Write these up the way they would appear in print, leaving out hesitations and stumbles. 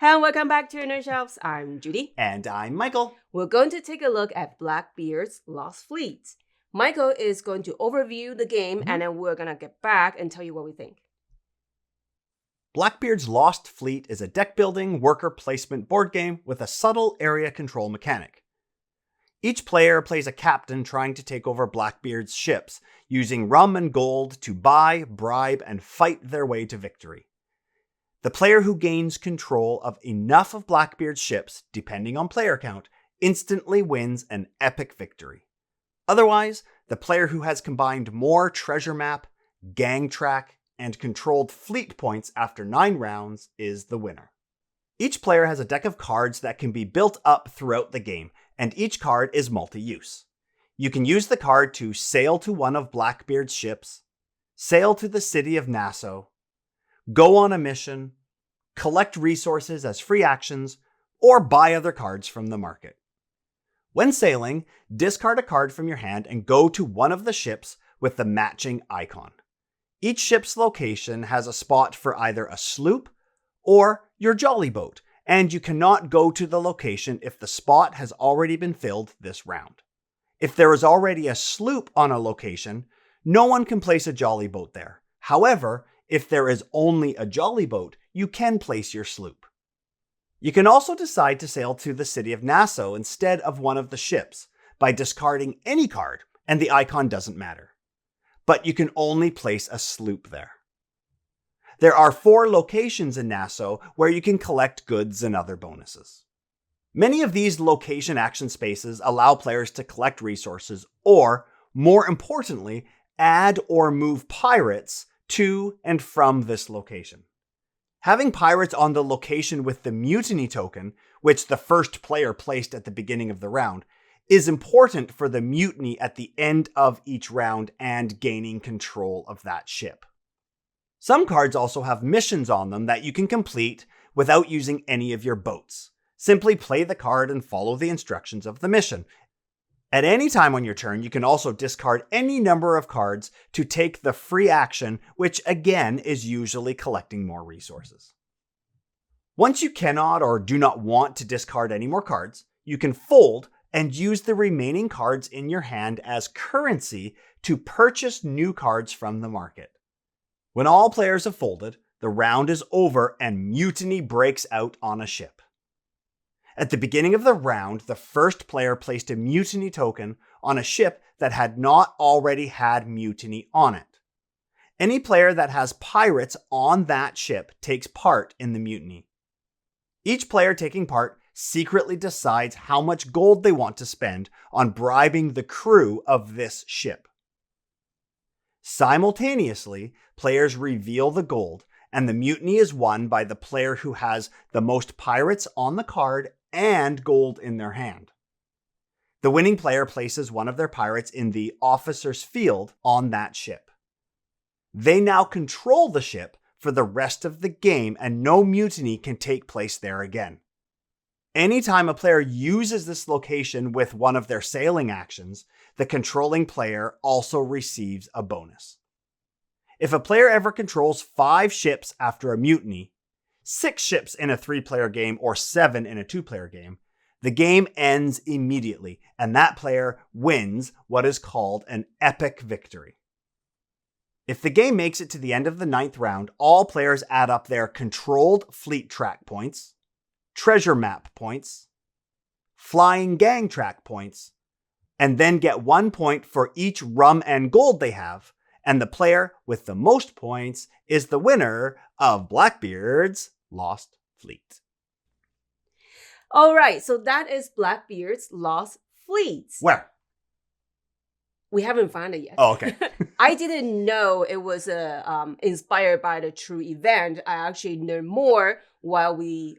Hello, welcome back to Inner Shelves. I'm Judy. And I'm Michael. We're going to take a look at Blackbeard's Lost Fleet. Michael is going to overview the game, and then we're going to get back and tell you what we think. Blackbeard's Lost Fleet is a deck-building, worker placement board game with a subtle area control mechanic. Each player plays a captain trying to take over Blackbeard's ships, using rum and gold to buy, bribe, and fight their way to victory. The player who gains control of enough of Blackbeard's ships, depending on player count, instantly wins an epic victory. Otherwise, the player who has combined more treasure map, gang track, and controlled fleet points after 9 rounds is the winner. Each player has a deck of cards that can be built up throughout the game, and each card is multi-use. You can use the card to sail to one of Blackbeard's ships, sail to the city of Nassau, go on a mission, collect resources as free actions, or buy other cards from the market. When sailing, discard a card from your hand and go to one of the ships with the matching icon. Each ship's location has a spot for either a sloop or your jolly boat, and you cannot go to the location if the spot has already been filled this round. If there is already a sloop on a location, no one can place a jolly boat there. However, if there is only a jolly boat, you can place your sloop. You can also decide to sail to the city of Nassau instead of one of the ships by discarding any card, and the icon doesn't matter. But you can only place a sloop there. There are 4 locations in Nassau where you can collect goods and other bonuses. Many of these location action spaces allow players to collect resources or, more importantly, add or move pirates to and from this location. Having pirates on the location with the mutiny token, which the first player placed at the beginning of the round, is important for the mutiny at the end of each round and gaining control of that ship. Some cards also have missions on them that you can complete without using any of your boats. Simply play the card and follow the instructions of the mission. At any time on your turn, you can also discard any number of cards to take the free action, which again is usually collecting more resources. Once you cannot or do not want to discard any more cards, you can fold and use the remaining cards in your hand as currency to purchase new cards from the market. When all players have folded, the round is over and mutiny breaks out on a ship. At the beginning of the round, the first player placed a mutiny token on a ship that had not already had mutiny on it. Any player that has pirates on that ship takes part in the mutiny. Each player taking part secretly decides how much gold they want to spend on bribing the crew of this ship. Simultaneously, players reveal the gold, and the mutiny is won by the player who has the most pirates on the card and gold in their hand. The winning player places one of their pirates in the officer's field on that ship. They now control the ship for the rest of the game, and no mutiny can take place there again. Anytime a player uses this location with one of their sailing actions, the controlling player also receives a bonus. If a player ever controls 5 ships after a mutiny, 6 ships in a 3-player game, or 7 in a 2-player game, the game ends immediately, and that player wins what is called an epic victory. If the game makes it to the end of the 9th round, all players add up their controlled fleet track points, treasure map points, flying gang track points, and then get 1 point for each rum and gold they have, and the player with the most points is the winner of Blackbeard's Lost Fleet. All right, so that is Blackbeard's Lost Fleet. Where? We haven't found it yet. Oh, okay. I didn't know it was inspired by the true event. I actually learned more while we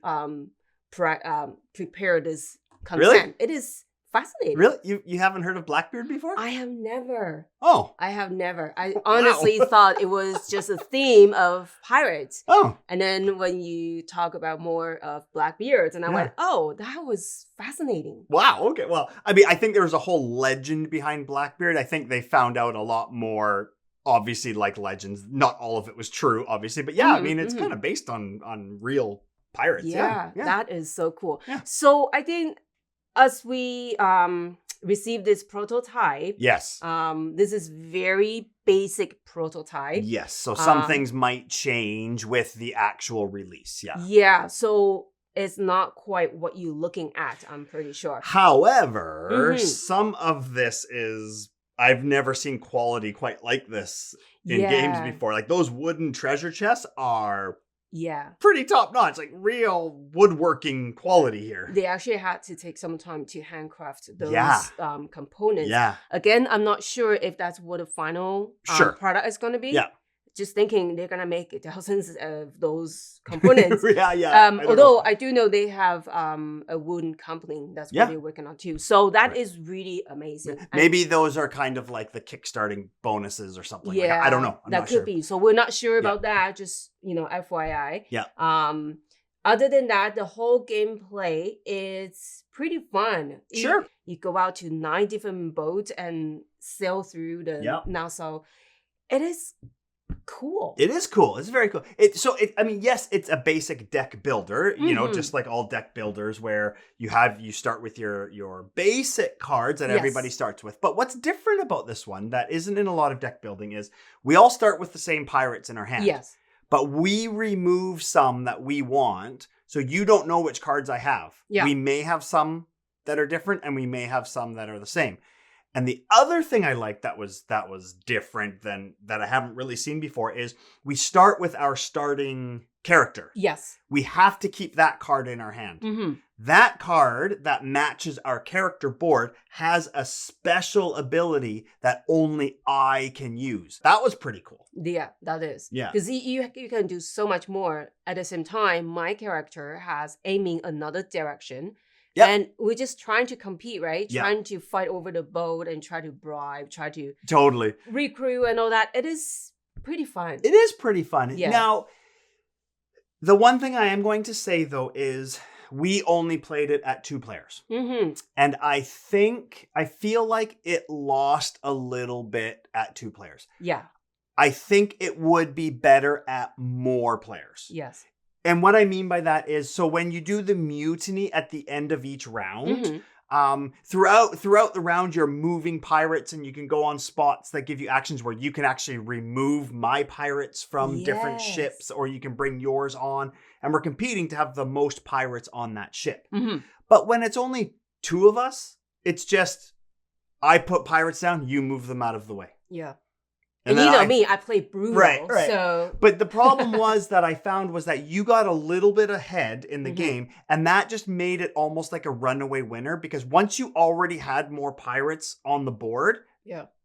prepare this content. Really? It is fascinating. Really? You haven't heard of Blackbeard before? I have never. Oh. I have never. I honestly thought it was just a theme of pirates. Oh. And then when you talk about more of Blackbeards, and I went, oh, that was fascinating. Wow. Okay. Well, I mean, I think there was a whole legend behind Blackbeard. I think they found out a lot more, obviously, like legends. Not all of it was true, obviously. But yeah, I mean, it's kind of based on real pirates. Yeah, Yeah. that is so cool. Yeah. So I think as we receive this prototype, Yes. this is very basic prototype. Yes. So some things might change with the actual release. Yeah. Yeah. So it's not quite what you're looking at, I'm pretty sure. However, some of this is, I've never seen quality quite like this in games before. Like those wooden treasure chests are pretty top notch, like real woodworking quality here. They actually had to take some time to handcraft those components. Yeah. Again, I'm not sure if that's what the final product is going to be. Yeah. Just thinking they're going to make thousands of those components. Although I do know they have a wooden company that's what they're working on too. So that is really amazing. Maybe those are kind of like the kickstarting bonuses or something. Yeah. Like, I don't know. I'm that not could be. So we're not sure about that. Just, FYI. Yeah. Other than that, the whole gameplay is pretty fun. Sure. You go out to 9 different boats and sail through the Nassau. It is cool. It is cool. It's very cool. Yes, it's a basic deck builder, just like all deck builders where you start with your basic cards that everybody starts with. But what's different about this one that isn't in a lot of deck building is we all start with the same pirates in our hand. Yes. But we remove some that we want, so you don't know which cards I have. Yeah. We may have some that are different and we may have some that are the same. And the other thing I like that was different than that I haven't really seen before is we start with our starting character. Yes. We have to keep that card in our hand. Mm-hmm. That card that matches our character board has a special ability that only I can use. That was pretty cool. Yeah, that is. Yeah. Because you can do so much more. At the same time, my character has aiming another direction. Yep. And we're just trying to compete, right? Yep. Trying to fight over the boat and try to bribe, try to totally recruit and all that. It is pretty fun. It is pretty fun. Yeah. Now, the one thing I am going to say, though, is we only played it at 2 players. Mm-hmm. And I feel like it lost a little bit at 2 players. Yeah. I think it would be better at more players. Yes. And what I mean by that is, so when you do the mutiny at the end of each round, throughout the round, you're moving pirates and you can go on spots that give you actions where you can actually remove my pirates from different ships, or you can bring yours on. And we're competing to have the most pirates on that ship. Mm-hmm. But when it's only 2 of us, it's just, I put pirates down, you move them out of the way. Yeah. And you know me, I play brutal. Right. So. But the problem was that I found was that you got a little bit ahead in the game, and that just made it almost like a runaway winner, because once you already had more pirates on the board,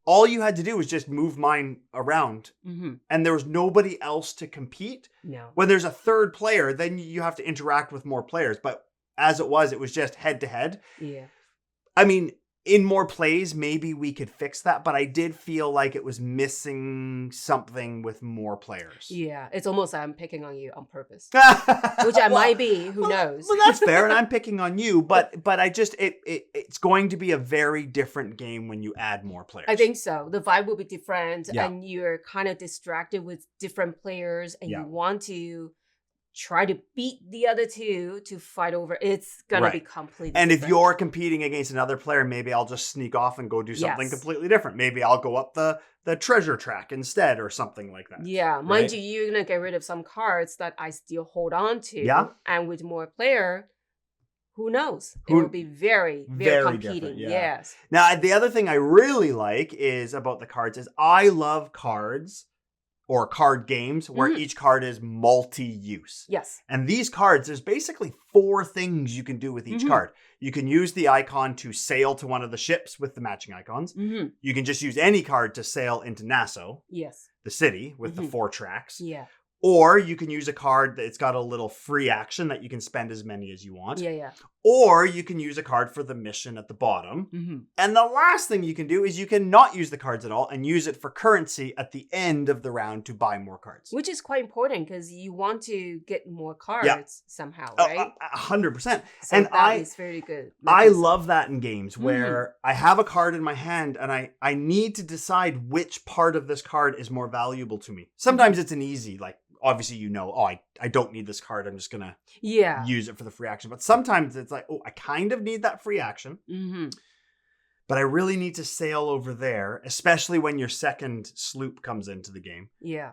all you had to do was just move mine around, and there was nobody else to compete. No. When there's a third player, then you have to interact with more players. But as it was just head to head. Yeah. I mean, in more plays, maybe we could fix that, but I did feel like it was missing something with more players. Yeah, it's almost like I'm picking on you on purpose, which I might be. Who knows? Well, that's fair, and I'm picking on you, but I just it's going to be a very different game when you add more players. I think so. The vibe will be different, and you're kind of distracted with different players, and you want to try to beat the other 2 to fight over. It's gonna be completely and different. If you're competing against another player, maybe I'll just sneak off and go do something completely different. Maybe I'll go up the treasure track instead, or something like that. Yeah, mind you, you're gonna get rid of some cards that I still hold on to. Yeah. And with more player, who knows? It will be very, very competing. Yes. Now, the other thing I really like is about the cards is I love cards or card games where each card is multi-use. Yes. And these cards, there's basically 4 things you can do with each card. You can use the icon to sail to one of the ships with the matching icons. You can just use any card to sail into Nassau, the city, with the 4 tracks. Yeah. Or you can use a card that's got a little free action that you can spend as many as you want. Yeah. Or you can use a card for the mission at the bottom. And the last thing you can do is you can not use the cards at all and use it for currency at the end of the round to buy more cards. Which is quite important because you want to get more cards somehow, right? 100%. So and that is very good. I love that in games where I have a card in my hand and I need to decide which part of this card is more valuable to me. Sometimes it's an easy, like, obviously I don't need this card. I'm just going to use it for the free action. But sometimes it's like, I kind of need that free action. Mm-hmm. But I really need to sail over there, especially when your second sloop comes into the game. Yeah.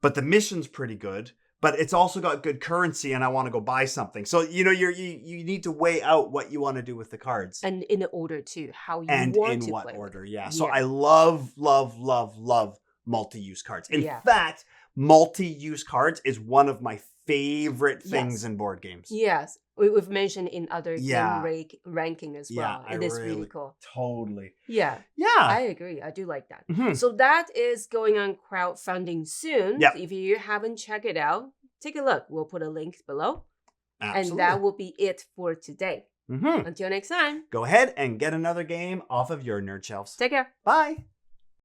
But the mission's pretty good. But it's also got good currency and I want to go buy something. So, you need to weigh out what you want to do with the cards. And in the order too, how you want to play. And in what order, yeah. So I love, love, love, love multi-use cards. In fact, multi-use cards is one of my favorite things in board games. Yes. We've mentioned in other game ranking as well. Yeah, it is really cool. Totally. Yeah. Yeah. I agree. I do like that. Mm-hmm. So that is going on crowdfunding soon. Yep. If you haven't checked it out, take a look. We'll put a link below. Absolutely. And that will be it for today. Mm-hmm. Until next time. Go ahead and get another game off of your nerd shelves. Take care. Bye.